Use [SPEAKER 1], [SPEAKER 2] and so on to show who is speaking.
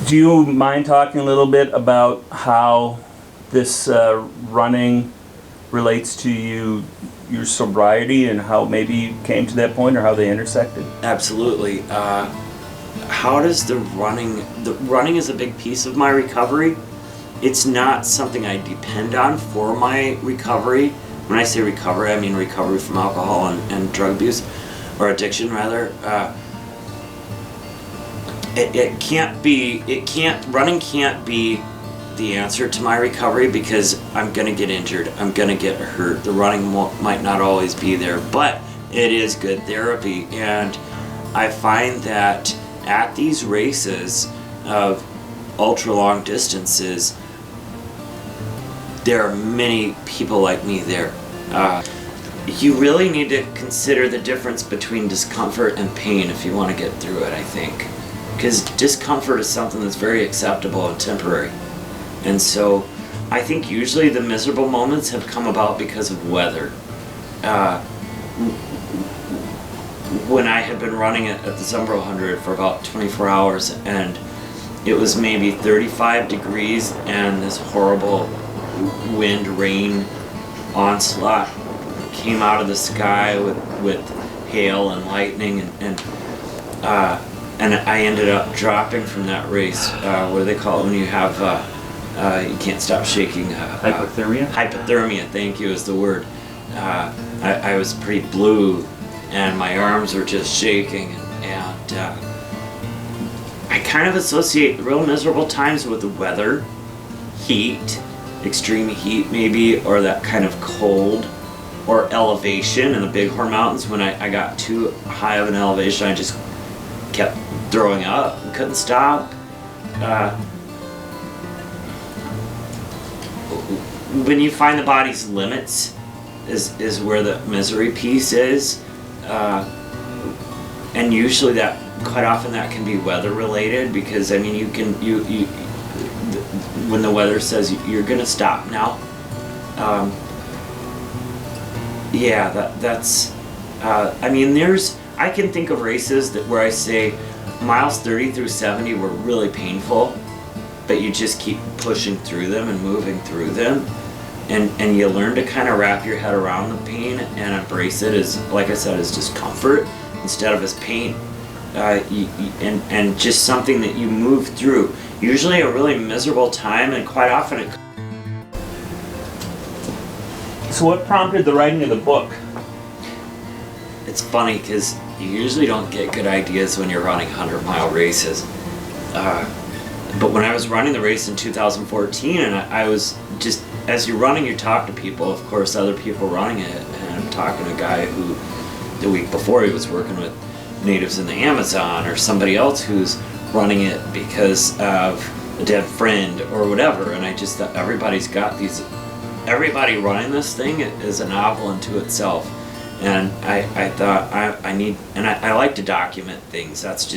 [SPEAKER 1] Do you mind talking a little bit about how this running relates to your sobriety and how maybe you came to that point or how they intersected?
[SPEAKER 2] Absolutely. How does the running is a big piece of my recovery. It's not something I depend on for my recovery. When I say recovery, I mean recovery from alcohol and drug abuse, or addiction rather. Running can't be the answer to my recovery because I'm gonna get injured, I'm gonna get hurt. The running might not always be there, but it is good therapy. And I find that at these races of ultra long distances, there are many people like me there. You really need to consider the difference between discomfort and pain if you want to get through it, I think. Because discomfort is something that's very acceptable and temporary. And so I think usually the miserable moments have come about because of weather. When I had been running at the Zumbro 100 for about 24 hours and it was maybe 35 degrees and this horrible wind, rain onslaught came out of the sky with hail and lightning and I ended up dropping from that race. What do they call it when you have you can't stop shaking?
[SPEAKER 1] Hypothermia?
[SPEAKER 2] Hypothermia, thank you, is the word. I was pretty blue and my arms were just shaking and I kind of associate real miserable times with the weather, heat, extreme heat maybe, or that kind of cold, or elevation in the Bighorn Mountains. When I got too high of an elevation, I just kept throwing up and couldn't stop. When you find the body's limits is where the misery piece is, and usually that quite often that can be weather related, because I mean you when the weather says you're gonna stop now, that's I mean I can think of races where I say miles 30 through 70 were really painful, but you just keep pushing through them and moving through them, and you learn to kind of wrap your head around the pain and embrace it as, like I said, as discomfort instead of as pain, and just something that you move through. Usually a really miserable time, and quite often it.
[SPEAKER 1] So what prompted the writing of the book?
[SPEAKER 2] It's funny because you usually don't get good ideas when you're running 100-mile races. But when I was running the race in 2014, and I was just, as you're running, you talk to people, of course, other people running it, and I'm talking to a guy who, the week before, he was working with natives in the Amazon, or somebody else who's running it because of a dead friend or whatever, and I just thought everybody running this thing is a novel unto itself. And I thought I like to document things. That's just